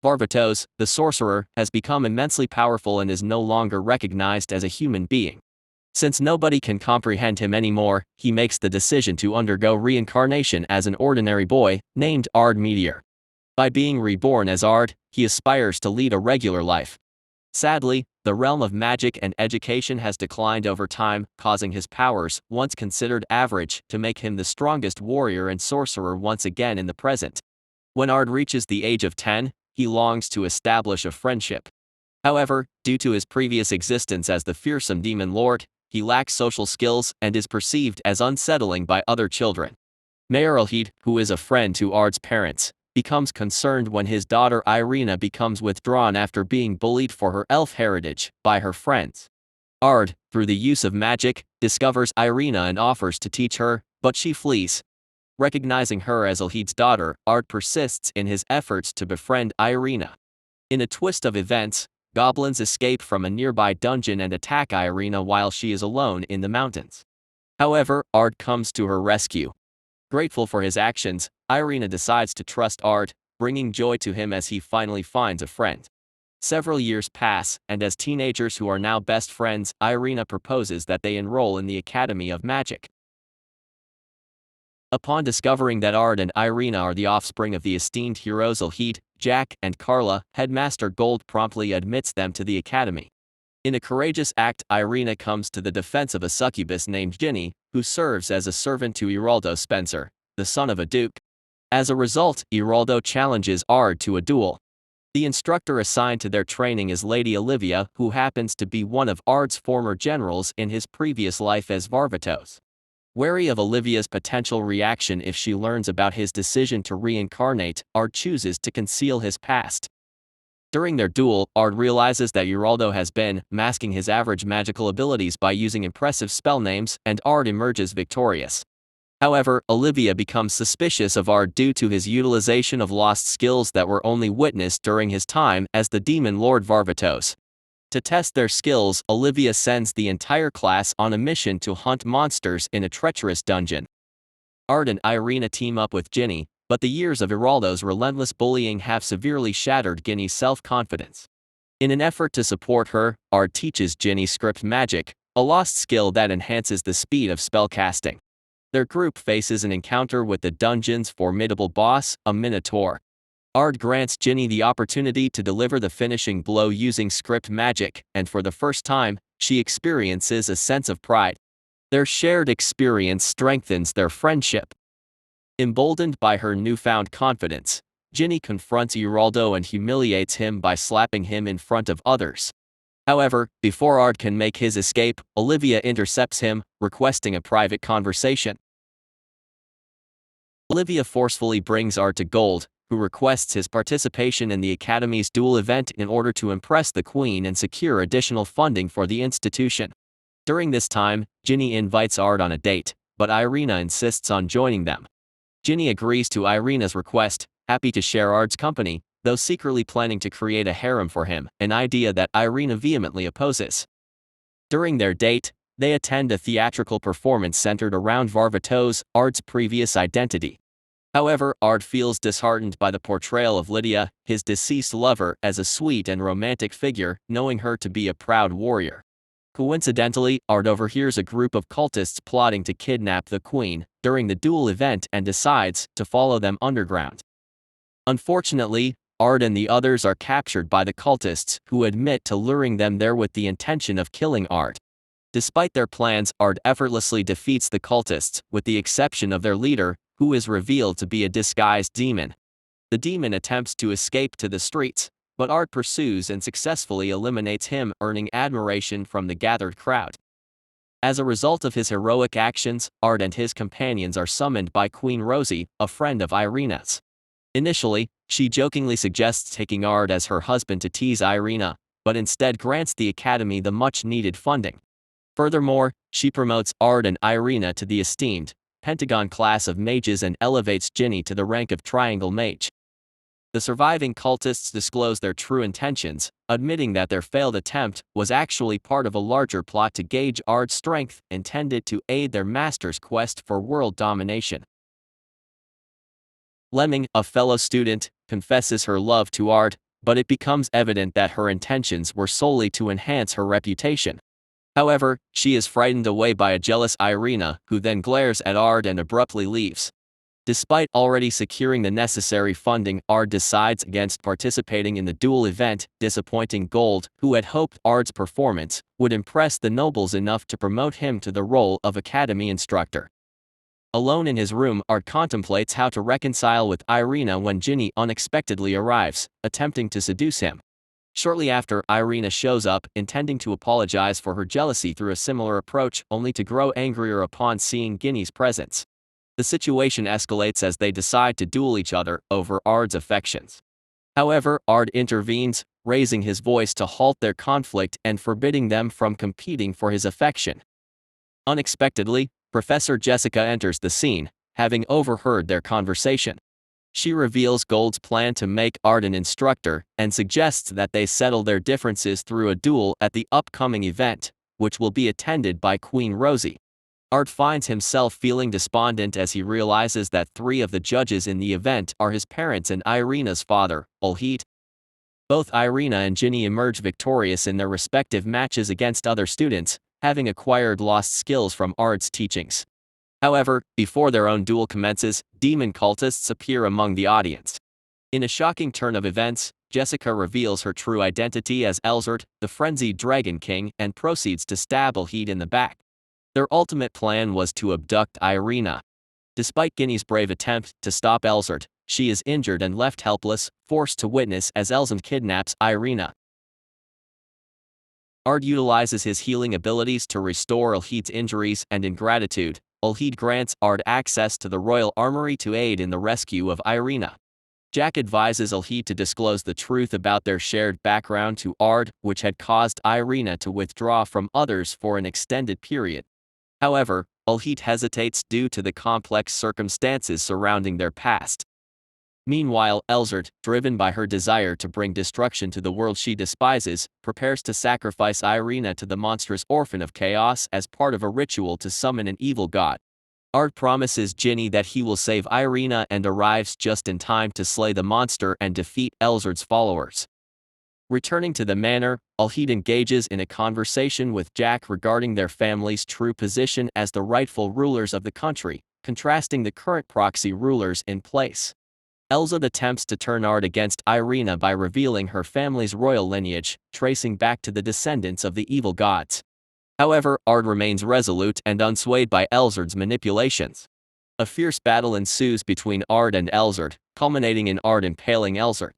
Varvatos, the sorcerer, has become immensely powerful and is no longer recognized as a human being. Since nobody can comprehend him anymore, he makes the decision to undergo reincarnation as an ordinary boy, named Ard Meteor. By being reborn as Ard, he aspires to lead a regular life. Sadly, the realm of magic and education has declined over time, causing his powers, once considered average, to make him the strongest warrior and sorcerer once again in the present. When Ard reaches the age of 10, he longs to establish a friendship. However, due to his previous existence as the fearsome demon lord, he lacks social skills and is perceived as unsettling by other children. Murabito, who is a friend to Ard's parents, becomes concerned when his daughter Irina becomes withdrawn after being bullied for her elf heritage by her friends. Ard, through the use of magic, discovers Irina and offers to teach her, but she flees. Recognizing her as Alhid's daughter, Ard persists in his efforts to befriend Irina. In a twist of events, goblins escape from a nearby dungeon and attack Irina while she is alone in the mountains. However, Ard comes to her rescue. Grateful for his actions, Irina decides to trust Ard, bringing joy to him as he finally finds a friend. Several years pass, and as teenagers who are now best friends, Irina proposes that they enroll in the Academy of Magic. Upon discovering that Ard and Irina are the offspring of the esteemed heroes Alhid, Jack, and Carla, Headmaster Gold promptly admits them to the academy. In a courageous act, Irina comes to the defense of a succubus named Ginny, who serves as a servant to Geraldo Spencer, the son of a duke. As a result, Geraldo challenges Ard to a duel. The instructor assigned to their training is Lady Olivia, who happens to be one of Ard's former generals in his previous life as Varvatos. Wary of Olivia's potential reaction if she learns about his decision to reincarnate, Ard chooses to conceal his past. During their duel, Ard realizes that Geraldo has been masking his average magical abilities by using impressive spell names, and Ard emerges victorious. However, Olivia becomes suspicious of Ard due to his utilization of lost skills that were only witnessed during his time as the demon lord Varvatos. To test their skills, Olivia sends the entire class on a mission to hunt monsters in a treacherous dungeon. Ard and Irina team up with Ginny, but the years of Geraldo's relentless bullying have severely shattered Ginny's self-confidence. In an effort to support her, Ard teaches Ginny script magic, a lost skill that enhances the speed of spellcasting. Their group faces an encounter with the dungeon's formidable boss, a minotaur. Ard grants Ginny the opportunity to deliver the finishing blow using script magic, and for the first time, she experiences a sense of pride. Their shared experience strengthens their friendship. Emboldened by her newfound confidence, Ginny confronts Geraldo and humiliates him by slapping him in front of others. However, before Ard can make his escape, Olivia intercepts him, requesting a private conversation. Olivia forcefully brings Ard to Gold, who requests his participation in the Academy's duel event in order to impress the Queen and secure additional funding for the institution. During this time, Ginny invites Ard on a date, but Irina insists on joining them. Ginny agrees to Irina's request, happy to share Ard's company, though secretly planning to create a harem for him, an idea that Irina vehemently opposes. During their date, they attend a theatrical performance centered around Varvatos, Ard's previous identity. However, Ard feels disheartened by the portrayal of Lydia, his deceased lover, as a sweet and romantic figure, knowing her to be a proud warrior. Coincidentally, Ard overhears a group of cultists plotting to kidnap the Queen during the duel event and decides to follow them underground. Unfortunately, Ard and the others are captured by the cultists, who admit to luring them there with the intention of killing Ard. Despite their plans, Ard effortlessly defeats the cultists, with the exception of their leader, who is revealed to be a disguised demon. The demon attempts to escape to the streets, but Ard pursues and successfully eliminates him, earning admiration from the gathered crowd. As a result of his heroic actions, Ard and his companions are summoned by Queen Rosie, a friend of Irina's. Initially, she jokingly suggests taking Ard as her husband to tease Irina, but instead grants the Academy the much-needed funding. Furthermore, she promotes Ard and Irina to the esteemed Pentagon class of mages and elevates Ginny to the rank of Triangle Mage. The surviving cultists disclose their true intentions, admitting that their failed attempt was actually part of a larger plot to gauge Ard's strength, intended to aid their master's quest for world domination. Lemming, a fellow student, confesses her love to Ard, but it becomes evident that her intentions were solely to enhance her reputation. However, she is frightened away by a jealous Irina, who then glares at Ard and abruptly leaves. Despite already securing the necessary funding, Ard decides against participating in the duel event, disappointing Gold, who had hoped Ard's performance would impress the nobles enough to promote him to the role of academy instructor. Alone in his room, Ard contemplates how to reconcile with Irina when Ginny unexpectedly arrives, attempting to seduce him. Shortly after, Irina shows up, intending to apologize for her jealousy through a similar approach, only to grow angrier upon seeing Ginny's presence. The situation escalates as they decide to duel each other over Ard's affections. However, Ard intervenes, raising his voice to halt their conflict and forbidding them from competing for his affection. Unexpectedly, Professor Jessica enters the scene, having overheard their conversation. She reveals Gold's plan to make Ard an instructor and suggests that they settle their differences through a duel at the upcoming event, which will be attended by Queen Rosie. Ard finds himself feeling despondent as he realizes that 3 of the judges in the event are his parents and Irina's father, Ulheat. Both Irina and Ginny emerge victorious in their respective matches against other students, having acquired lost skills from Ard's teachings. However, before their own duel commences, demon cultists appear among the audience. In a shocking turn of events, Jessica reveals her true identity as Elzert, the frenzied Dragon King, and proceeds to stab Ulheat in the back. Their ultimate plan was to abduct Irina. Despite Ginny's brave attempt to stop Elzert, she is injured and left helpless, forced to witness as Elzert kidnaps Irina. Ard utilizes his healing abilities to restore Ulheat's injuries, and in gratitude, Ulheat grants Ard access to the royal armory to aid in the rescue of Irina. Jack advises Ulheat to disclose the truth about their shared background to Ard, which had caused Irina to withdraw from others for an extended period. However, Ulheat hesitates due to the complex circumstances surrounding their past. Meanwhile, Elzert, driven by her desire to bring destruction to the world she despises, prepares to sacrifice Irina to the monstrous Orphan of Chaos as part of a ritual to summon an evil god. Ard promises Ginny that he will save Irina and arrives just in time to slay the monster and defeat Elzert's followers. Returning to the manor, Ulheat engages in a conversation with Jack regarding their family's true position as the rightful rulers of the country, contrasting the current proxy rulers in place. Elzert attempts to turn Ard against Irina by revealing her family's royal lineage, tracing back to the descendants of the evil gods. However, Ard remains resolute and unswayed by Elzert's manipulations. A fierce battle ensues between Ard and Elzert, culminating in Ard impaling Elzert.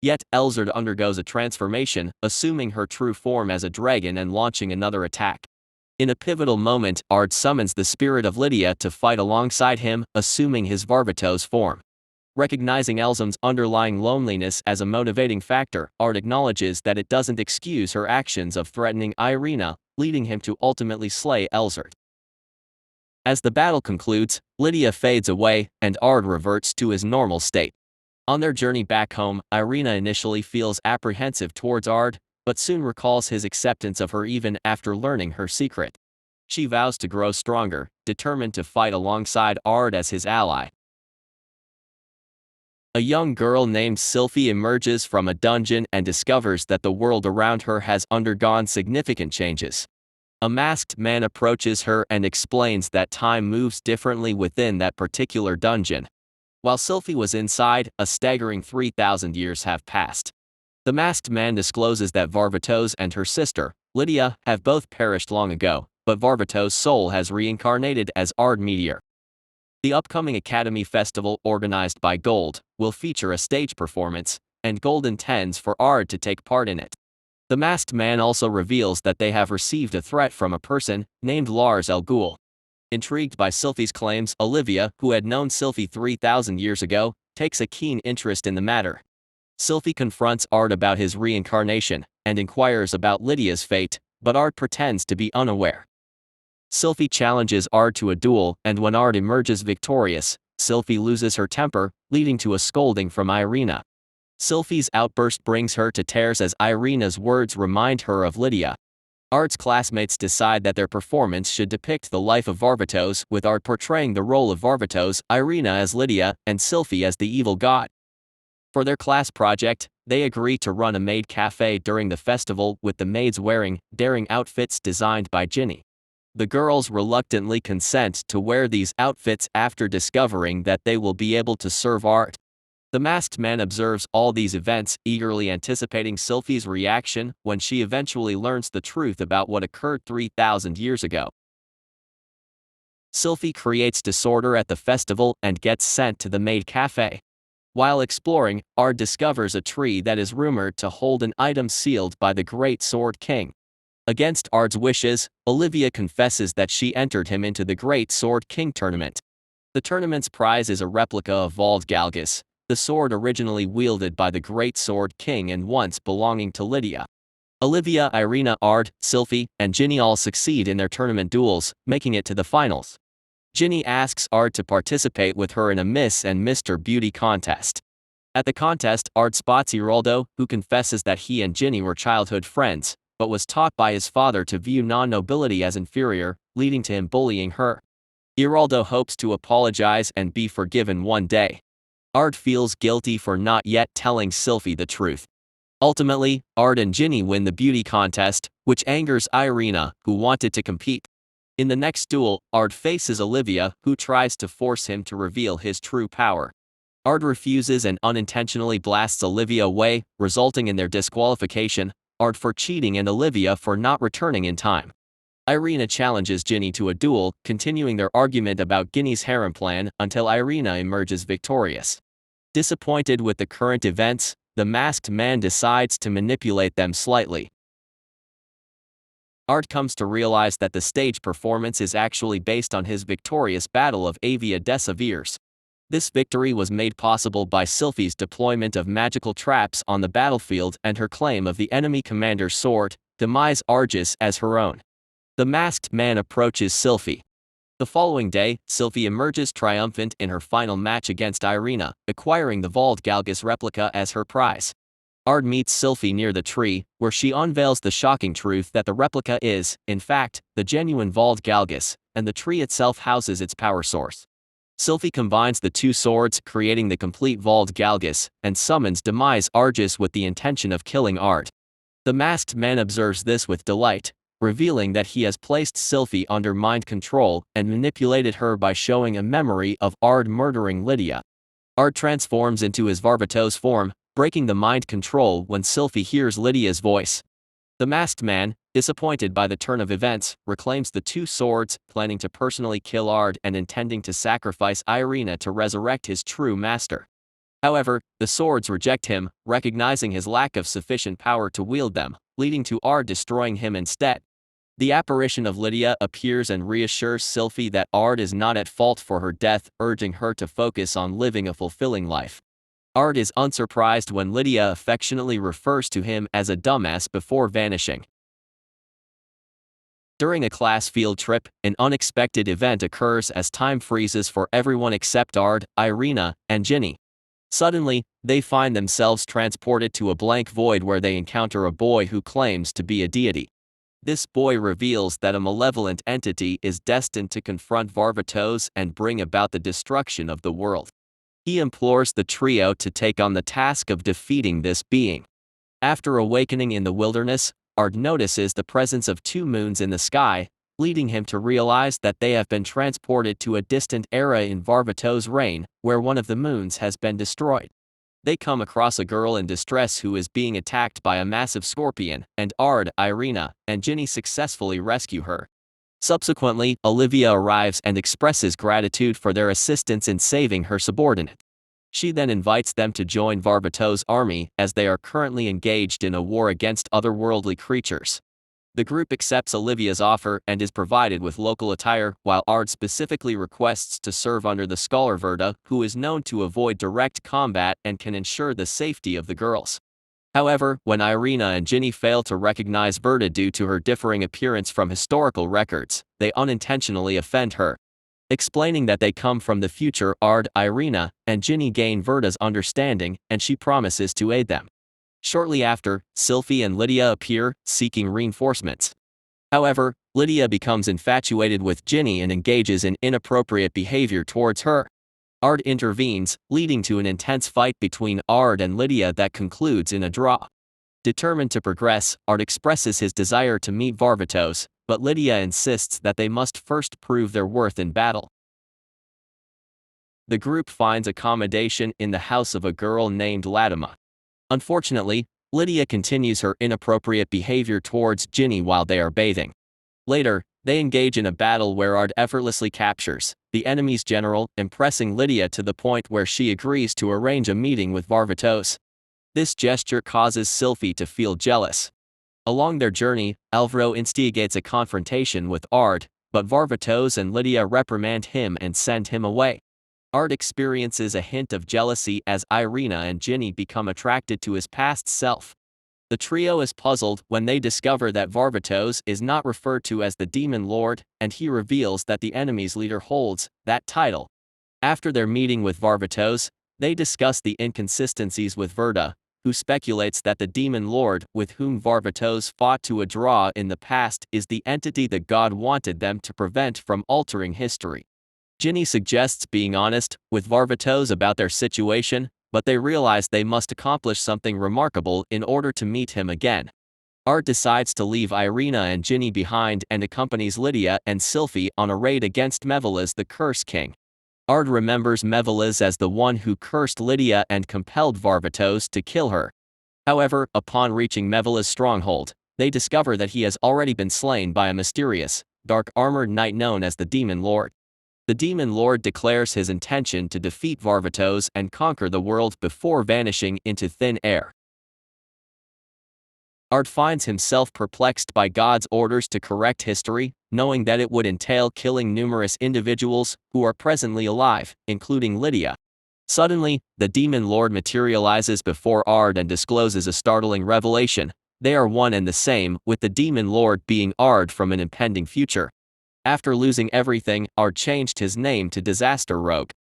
Yet, Elzert undergoes a transformation, assuming her true form as a dragon and launching another attack. In a pivotal moment, Ard summons the spirit of Lydia to fight alongside him, assuming his Varvatos form. Recognizing Elzem's underlying loneliness as a motivating factor, Ard acknowledges that it doesn't excuse her actions of threatening Irina, leading him to ultimately slay Elzert. As the battle concludes, Lydia fades away, and Ard reverts to his normal state. On their journey back home, Irina initially feels apprehensive towards Ard, but soon recalls his acceptance of her even after learning her secret. She vows to grow stronger, determined to fight alongside Ard as his ally. A young girl named Sylphie emerges from a dungeon and discovers that the world around her has undergone significant changes. A masked man approaches her and explains that time moves differently within that particular dungeon. While Sylphie was inside, a staggering 3,000 years have passed. The masked man discloses that Varvatos and her sister, Lydia, have both perished long ago, but Varvatos' soul has reincarnated as Ard Meteor. The upcoming Academy Festival, organized by Gold, will feature a stage performance, and Gold intends for Ard to take part in it. The masked man also reveals that they have received a threat from a person named Lars El Ghul. Intrigued by Sylphie's claims, Olivia, who had known Sylphie 3,000 years ago, takes a keen interest in the matter. Sylphie confronts Ard about his reincarnation, and inquires about Lydia's fate, but Ard pretends to be unaware. Sylphie challenges Ard to a duel, and when Ard emerges victorious, Sylphie loses her temper, leading to a scolding from Irina. Sylphie's outburst brings her to tears as Irina's words remind her of Lydia. Ard's classmates decide that their performance should depict the life of Varvatos, with Ard portraying the role of Varvatos, Irina as Lydia, and Sylphie as the evil god. For their class project, they agree to run a maid cafe during the festival with the maids wearing daring outfits designed by Ginny. The girls reluctantly consent to wear these outfits after discovering that they will be able to serve Ard. The masked man observes all these events, eagerly anticipating Sylphie's reaction when she eventually learns the truth about what occurred 3,000 years ago. Sylphie creates disorder at the festival and gets sent to the maid cafe. While exploring, Ard discovers a tree that is rumored to hold an item sealed by the Great Sword King. Against Ard's wishes, Olivia confesses that she entered him into the Great Sword King tournament. The tournament's prize is a replica of Vald Galgus, the sword originally wielded by the Great Sword King and once belonging to Lydia. Olivia, Irina, Ard, Sylphie, and Ginny all succeed in their tournament duels, making it to the finals. Ginny asks Ard to participate with her in a Miss and Mr. Beauty contest. At the contest, Ard spots Iraldo, who confesses that he and Ginny were childhood friends, but was taught by his father to view non-nobility as inferior, leading to him bullying her. Iraldo hopes to apologize and be forgiven one day. Ard feels guilty for not yet telling Sylphie the truth. Ultimately, Ard and Ginny win the beauty contest, which angers Irina, who wanted to compete. In the next duel, Ard faces Olivia, who tries to force him to reveal his true power. Ard refuses and unintentionally blasts Olivia away, resulting in their disqualification, Ard for cheating and Olivia for not returning in time. Irina challenges Ginny to a duel, continuing their argument about Ginny's harem plan until Irina emerges victorious. Disappointed with the current events, the masked man decides to manipulate them slightly. Ard comes to realize that the stage performance is actually based on his victorious battle of Avia Desaviers. This victory was made possible by Sylphie's deployment of magical traps on the battlefield and her claim of the enemy commander's sword, Demise Argus, as her own. The masked man approaches Sylphie. The following day, Sylphie emerges triumphant in her final match against Irina, acquiring the Vald Galgus replica as her prize. Ard meets Sylphie near the tree, where she unveils the shocking truth that the replica is, in fact, the genuine Vald Galgus, and the tree itself houses its power source. Sylphie combines the two swords, creating the complete Vald Galgus, and summons Demise Argus with the intention of killing Ard. The masked man observes this with delight, revealing that he has placed Sylphie under mind control and manipulated her by showing a memory of Ard murdering Lydia. Ard transforms into his Varvatos form, breaking the mind control when Sylphie hears Lydia's voice. The masked man, disappointed by the turn of events, reclaims the two swords, planning to personally kill Ard and intending to sacrifice Irina to resurrect his true master. However, the swords reject him, recognizing his lack of sufficient power to wield them, leading to Ard destroying him instead. The apparition of Lydia appears and reassures Sylphie that Ard is not at fault for her death, urging her to focus on living a fulfilling life. Ard is unsurprised when Lydia affectionately refers to him as a dumbass before vanishing. During a class field trip, an unexpected event occurs as time freezes for everyone except Ard, Irina, and Ginny. Suddenly, they find themselves transported to a blank void where they encounter a boy who claims to be a deity. This boy reveals that a malevolent entity is destined to confront Varvatos and bring about the destruction of the world. He implores the trio to take on the task of defeating this being. After awakening in the wilderness, Ard notices the presence of two moons in the sky, leading him to realize that they have been transported to a distant era in Varvatos' reign, where one of the moons has been destroyed. They come across a girl in distress who is being attacked by a massive scorpion, and Ard, Irina, and Ginny successfully rescue her. Subsequently, Olivia arrives and expresses gratitude for their assistance in saving her subordinate. She then invites them to join Varvatos' army, as they are currently engaged in a war against otherworldly creatures. The group accepts Olivia's offer and is provided with local attire, while Ard specifically requests to serve under the scholar Verda, who is known to avoid direct combat and can ensure the safety of the girls. However, when Irina and Ginny fail to recognize Verda due to her differing appearance from historical records, they unintentionally offend her. Explaining that they come from the future, Ard, Irina, and Ginny gain Verda's understanding, and she promises to aid them. Shortly after, Sylphie and Lydia appear, seeking reinforcements. However, Lydia becomes infatuated with Ginny and engages in inappropriate behavior towards her. Ard intervenes, leading to an intense fight between Ard and Lydia that concludes in a draw. Determined to progress, Ard expresses his desire to meet Varvatos, but Lydia insists that they must first prove their worth in battle. The group finds accommodation in the house of a girl named Daimaou. Unfortunately, Lydia continues her inappropriate behavior towards Ginny while they are bathing. Later, they engage in a battle where Ard effortlessly captures the enemy's general, impressing Lydia to the point where she agrees to arrange a meeting with Varvatos. This gesture causes Sylphie to feel jealous. Along their journey, Alvaro instigates a confrontation with Ard, but Varvatos and Lydia reprimand him and send him away. Ard experiences a hint of jealousy as Irina and Ginny become attracted to his past self. The trio is puzzled when they discover that Varvatos is not referred to as the Demon Lord, and he reveals that the enemy's leader holds that title. After their meeting with Varvatos, they discuss the inconsistencies with Verda, who speculates that the Demon Lord with whom Varvatos fought to a draw in the past is the entity the god wanted them to prevent from altering history. Ginny suggests being honest with Varvatos about their situation, but they realize they must accomplish something remarkable in order to meet him again. Ard decides to leave Irina and Ginny behind and accompanies Lydia and Sylphie on a raid against Mevelas the Curse King. Ard remembers Mevelas as the one who cursed Lydia and compelled Varvatos to kill her. However, upon reaching Mevelas' stronghold, they discover that he has already been slain by a mysterious, dark-armored knight known as the Demon Lord. The Demon Lord declares his intention to defeat Varvatos and conquer the world before vanishing into thin air. Ard finds himself perplexed by God's orders to correct history, knowing that it would entail killing numerous individuals who are presently alive, including Lydia. Suddenly, the Demon Lord materializes before Ard and discloses a startling revelation: they are one and the same, with the Demon Lord being Ard from an impending future. After losing everything, Ard changed his name to Disaster Rogue.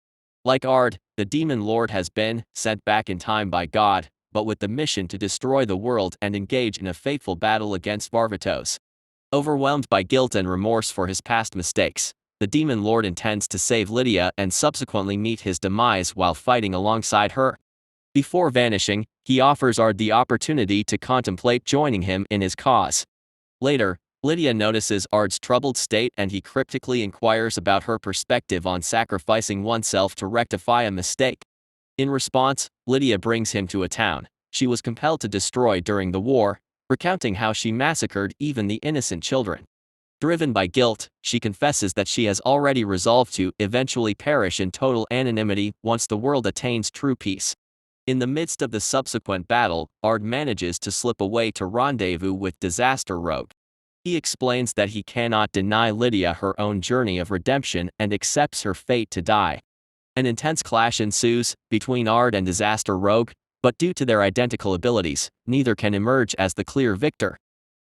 Like Ard, the Demon Lord has been sent back in time by God, but with the mission to destroy the world and engage in a fateful battle against Varvatos. Overwhelmed by guilt and remorse for his past mistakes, the Demon Lord intends to save Lydia and subsequently meet his demise while fighting alongside her. Before vanishing, he offers Ard the opportunity to contemplate joining him in his cause. Later, Lydia notices Ard's troubled state and he cryptically inquires about her perspective on sacrificing oneself to rectify a mistake. In response, Lydia brings him to a town she was compelled to destroy during the war, recounting how she massacred even the innocent children. Driven by guilt, she confesses that she has already resolved to eventually perish in total anonymity once the world attains true peace. In the midst of the subsequent battle, Ard manages to slip away to rendezvous with Disaster Rogue. He explains that he cannot deny Lydia her own journey of redemption and accepts her fate to die. An intense clash ensues between Ard and Disaster Rogue, but due to their identical abilities, neither can emerge as the clear victor.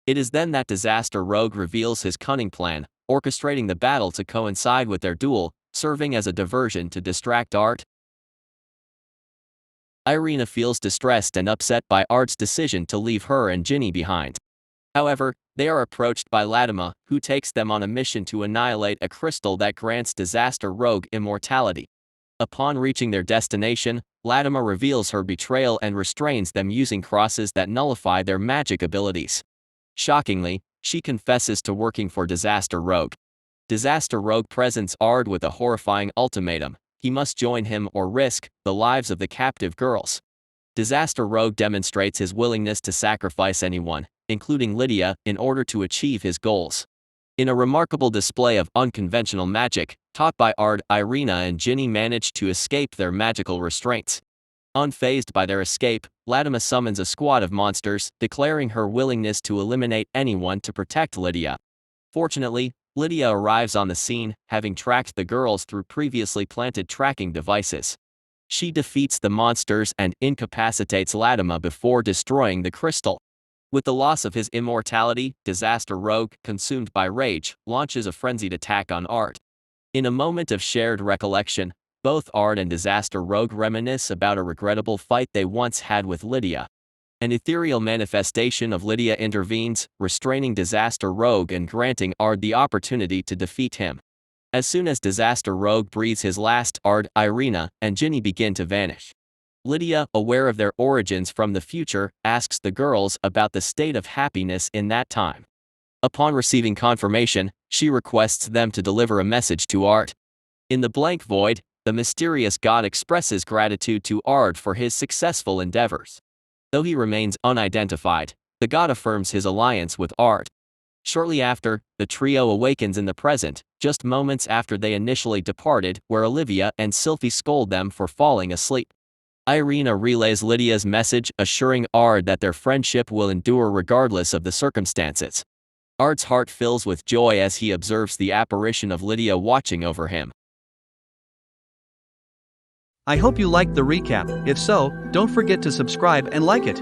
It is then that Disaster Rogue reveals his cunning plan, orchestrating the battle to coincide with their duel, serving as a diversion to distract Ard. Irina feels distressed and upset by Ard's decision to leave her and Ginny behind. However, they are approached by Daimaou, who takes them on a mission to annihilate a crystal that grants Disaster Rogue immortality. Upon reaching their destination, Daimaou reveals her betrayal and restrains them using crosses that nullify their magic abilities. Shockingly, she confesses to working for Disaster Rogue. Disaster Rogue presents Ard with a horrifying ultimatum: he must join him or risk the lives of the captive girls. Disaster Rogue demonstrates his willingness to sacrifice anyone, including Lydia, in order to achieve his goals. In a remarkable display of unconventional magic, taught by Ard, Irina and Ginny manage to escape their magical restraints. Unfazed by their escape, Daimaou summons a squad of monsters, declaring her willingness to eliminate anyone to protect Lydia. Fortunately, Lydia arrives on the scene, having tracked the girls through previously planted tracking devices. She defeats the monsters and incapacitates Daimaou before destroying the crystal. With the loss of his immortality, Disaster Rogue, consumed by rage, launches a frenzied attack on Ard. In a moment of shared recollection, both Ard and Disaster Rogue reminisce about a regrettable fight they once had with Lydia. An ethereal manifestation of Lydia intervenes, restraining Disaster Rogue and granting Ard the opportunity to defeat him. As soon as Disaster Rogue breathes his last, Ard, Irina, and Ginny begin to vanish. Lydia, aware of their origins from the future, asks the girls about the state of happiness in that time. Upon receiving confirmation, she requests them to deliver a message to Ard. In the blank void, the mysterious god expresses gratitude to Ard for his successful endeavors. Though he remains unidentified, the god affirms his alliance with Ard. Shortly after, the trio awakens in the present, just moments after they initially departed, where Olivia and Sylphie scold them for falling asleep. Irina relays Lydia's message, assuring Ard that their friendship will endure regardless of the circumstances. Ard's heart fills with joy as he observes the apparition of Lydia watching over him. I hope you liked the recap. If so, don't forget to subscribe and like it.